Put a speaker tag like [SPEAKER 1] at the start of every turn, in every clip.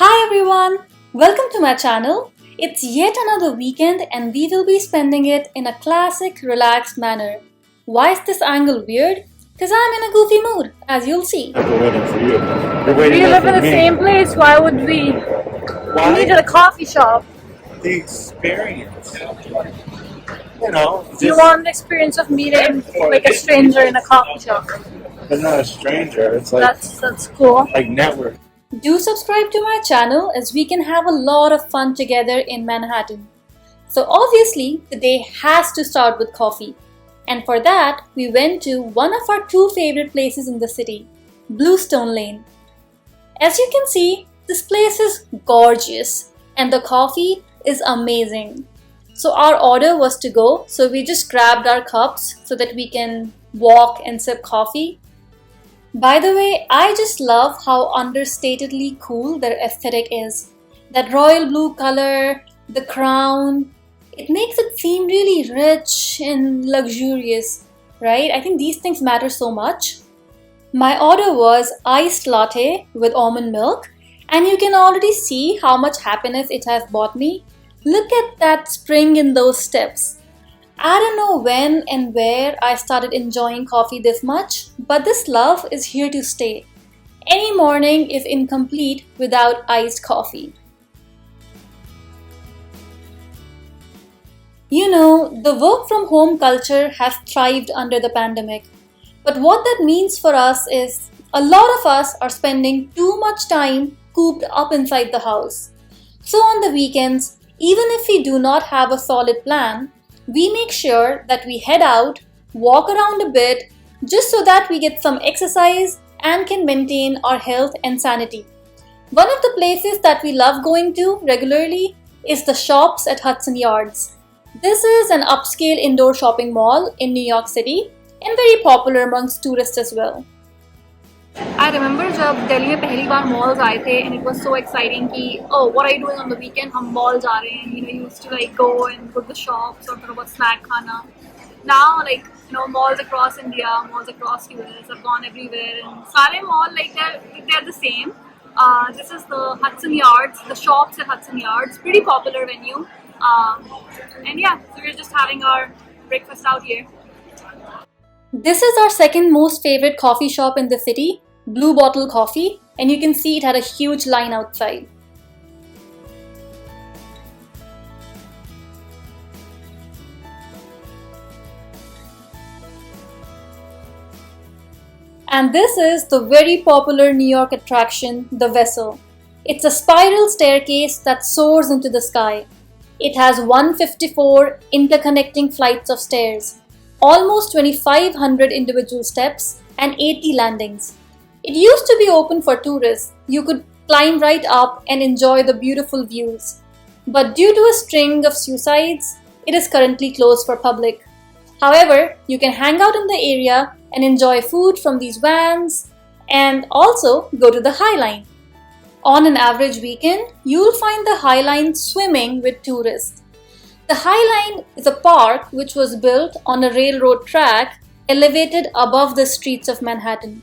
[SPEAKER 1] Hi everyone! Welcome to my channel. It's yet another weekend and we will be spending it in a classic, relaxed manner. Why is this angle weird? Because I'm in a goofy mood, as you'll see.
[SPEAKER 2] We're waiting for you. You're waiting
[SPEAKER 3] We live
[SPEAKER 2] for
[SPEAKER 3] in the
[SPEAKER 2] me.
[SPEAKER 3] same place, why would we?
[SPEAKER 2] Why?
[SPEAKER 3] We needed a coffee shop.
[SPEAKER 2] The experience. You know, just,
[SPEAKER 3] You want the experience of meeting like a stranger in a coffee shop.
[SPEAKER 2] but not a stranger. It's like
[SPEAKER 3] That's cool.
[SPEAKER 2] like network.
[SPEAKER 1] Do subscribe to my channel as we can have a lot of fun together in Manhattan. So obviously, the day has to start with coffee. And for that, we went to one of our two favorite places in the city, Bluestone Lane. As you can see, this place is gorgeous and the coffee is amazing. So our order was to go, so we just grabbed our cups so that we can walk and sip coffee. By the way, I just love how understatedly cool their aesthetic is. That royal blue color, the crown, it makes it seem really rich and luxurious, right? I think these things matter so much. My order was iced latte with almond milk, and you can already see how much happiness it has brought me. Look at that spring in those steps. I don't know when and where I started enjoying coffee this much, but this love is here to stay. Any morning is incomplete without iced coffee. You know, the work from home culture has thrived under the pandemic. But what that means for us is a lot of us are spending too much time cooped up inside the house. So on the weekends, even if we do not have a solid plan, we make sure that we head out, walk around a bit, just so that we get some exercise and can maintain our health and sanity. One of the places that we love going to regularly is the shops at Hudson Yards. This is an upscale indoor shopping mall in New York City and very popular amongst tourists as well.
[SPEAKER 3] I remember जब दिल्ली में पहली बार malls आए थे and it was so exciting कि oh what are you doing on the weekend हम mall जा रहे हैं, you used to like go and go to the shops or थोड़ा बहुत snack खाना. Now like malls across India, malls across US have gone everywhere and सारे mall like they're the same. This is the Hudson Yards, the shops at Hudson Yards, pretty popular venue. And yeah, so we're just having our breakfast out here.
[SPEAKER 1] This is our second most favorite coffee shop in the city, Blue Bottle Coffee, and you can see it had a huge line outside. And this is the very popular New York attraction, the Vessel. It's a spiral staircase that soars into the sky. It has 154 interconnecting flights of stairs, almost 2,500 individual steps, and 80 landings. It used to be open for tourists. You could climb right up and enjoy the beautiful views. But due to a string of suicides, it is currently closed for public. However, you can hang out in the area and enjoy food from these vans and also go to the High Line. On an average weekend, you'll find the High Line swimming with tourists. The High Line is a park which was built on a railroad track elevated above the streets of Manhattan.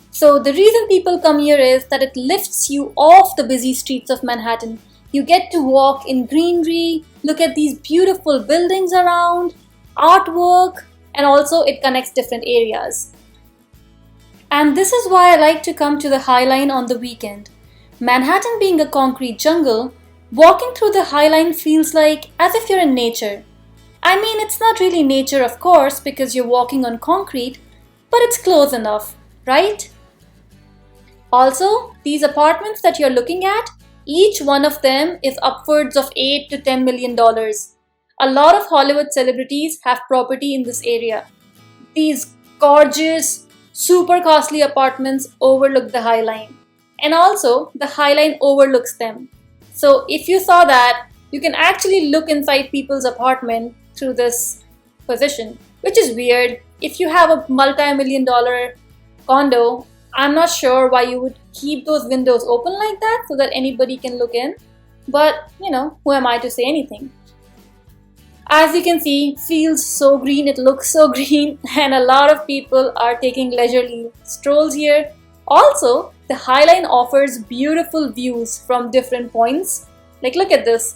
[SPEAKER 1] So the reason people come here is that it lifts you off the busy streets of Manhattan. You get to walk in greenery, look at these beautiful buildings around, artwork, and also it connects different areas. And this is why I like to come to the High Line on the weekend. Manhattan being a concrete jungle, walking through the High Line feels like as if you're in nature. I mean, it's not really nature, of course, because you're walking on concrete, but it's close enough, right? Also, these apartments that you're looking at, each one of them is upwards of $8 to $10 million. A lot of Hollywood celebrities have property in this area. These gorgeous, super costly apartments overlook the High Line. And also, the High Line overlooks them. So if you saw that, you can actually look inside people's apartment through this position, which is weird. If you have a multi-million-dollar condo, I'm not sure why you would keep those windows open like that so that anybody can look in. But, who am I to say anything? As you can see, it feels so green, it looks so green, and a lot of people are taking leisurely strolls here. Also, The High Line offers beautiful views from different points. Like, look at this.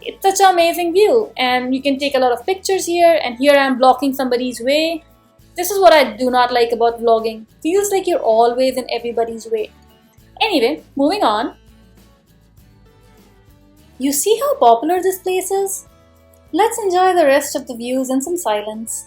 [SPEAKER 1] It's such an amazing view, and you can take a lot of pictures here, and here I am blocking somebody's way. This is what I do not like about vlogging. Feels like you're always in everybody's way. Anyway, moving on. You see how popular this place is? Let's enjoy the rest of the views in some silence.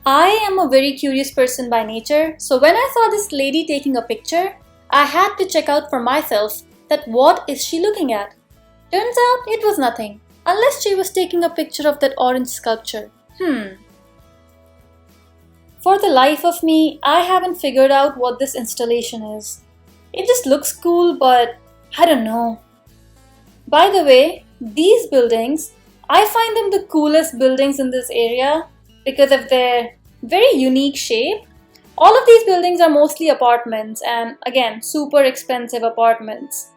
[SPEAKER 1] I am a very curious person by nature, so when I saw this lady taking a picture, I had to check out for myself that what is she looking at. Turns out it was nothing, unless she was taking a picture of that orange sculpture. For the life of me, I haven't figured out what this installation is. It just looks cool, but I don't know. By the way, these buildings, I find them the coolest buildings in this area because of their very unique shape. All of these buildings are mostly apartments, and again, super expensive apartments.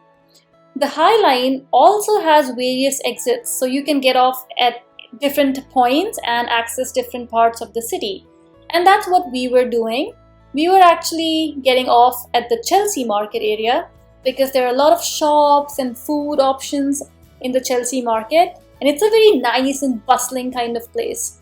[SPEAKER 1] The High Line also has various exits, so you can get off at different points and access different parts of the city. And that's what we were doing. We were actually getting off at the Chelsea market area because there are a lot of shops and food options in the Chelsea market, and it's a very nice and bustling kind of place.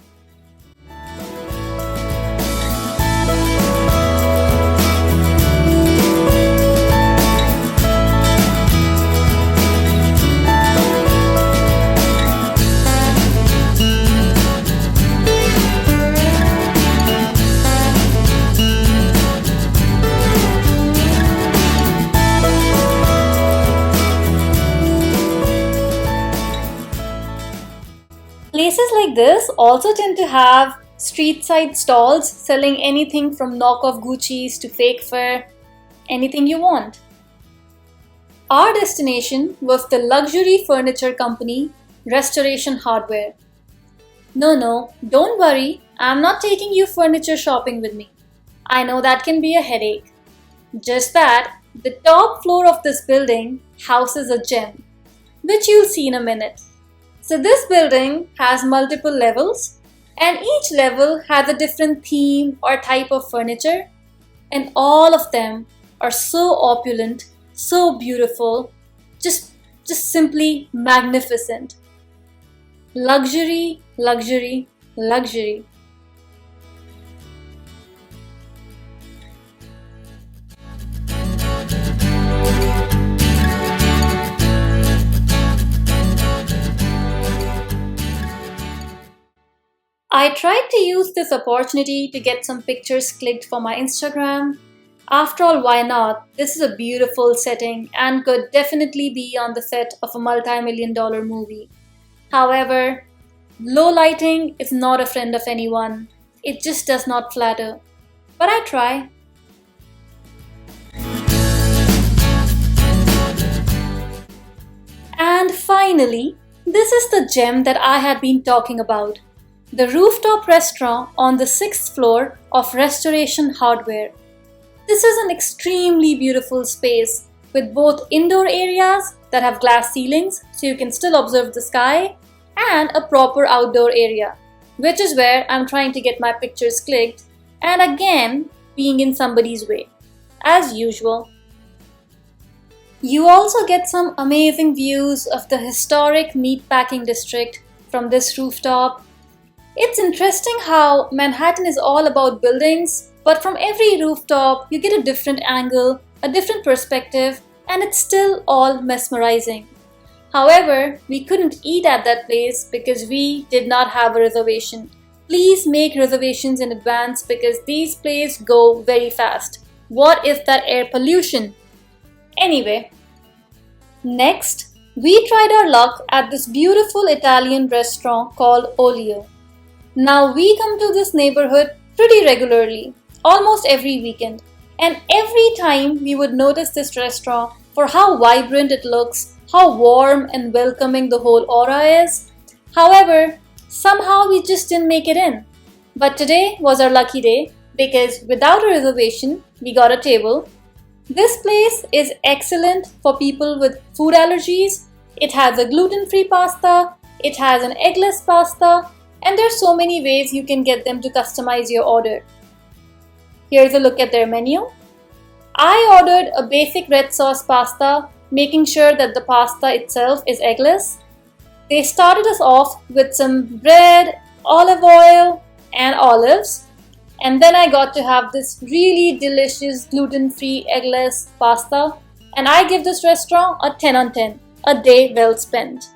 [SPEAKER 1] Places like this also tend to have street side stalls selling anything from knockoff Gucci's to fake fur, anything you want. Our destination was the luxury furniture company Restoration Hardware. No, don't worry, I'm not taking you furniture shopping with me. I know that can be a headache. Just that the top floor of this building houses a gem, which you'll see in a minute. So this building has multiple levels, and each level has a different theme or type of furniture, and all of them are so opulent, so beautiful, just simply magnificent. Luxury, luxury, luxury. I tried to use this opportunity to get some pictures clicked for my Instagram. After all, why not? This is a beautiful setting and could definitely be on the set of a multi-million-dollar movie. However, low lighting is not a friend of anyone. It just does not flatter. But I try. And finally, this is the gem that I had been talking about. The rooftop restaurant on the 6th floor of Restoration Hardware. This is an extremely beautiful space with both indoor areas that have glass ceilings so you can still observe the sky, and a proper outdoor area, which is where I'm trying to get my pictures clicked and again being in somebody's way, as usual. You also get some amazing views of the historic meatpacking district from this rooftop. It's interesting how Manhattan is all about buildings, but from every rooftop you get a different angle, a different perspective, and it's still all mesmerizing. However, we couldn't eat at that place because we did not have a reservation. Please make reservations in advance because these places go very fast. What is that air pollution? Anyway, next, we tried our luck at this beautiful Italian restaurant called Olio. Now we come to this neighborhood pretty regularly, almost every weekend, and every time we would notice this restaurant for how vibrant it looks, how warm and welcoming the whole aura is. However, somehow we just didn't make it in. But today was our lucky day because without a reservation, we got a table. This place is excellent for people with food allergies. It has a gluten-free pasta, it has an eggless pasta, and there's so many ways you can get them to customize your order. Here's a look at their menu. I ordered a basic red sauce pasta, making sure that the pasta itself is eggless. They started us off with some bread, olive oil, and olives. And then I got to have this really delicious gluten-free eggless pasta. And I give this restaurant a 10 on 10, a day well spent.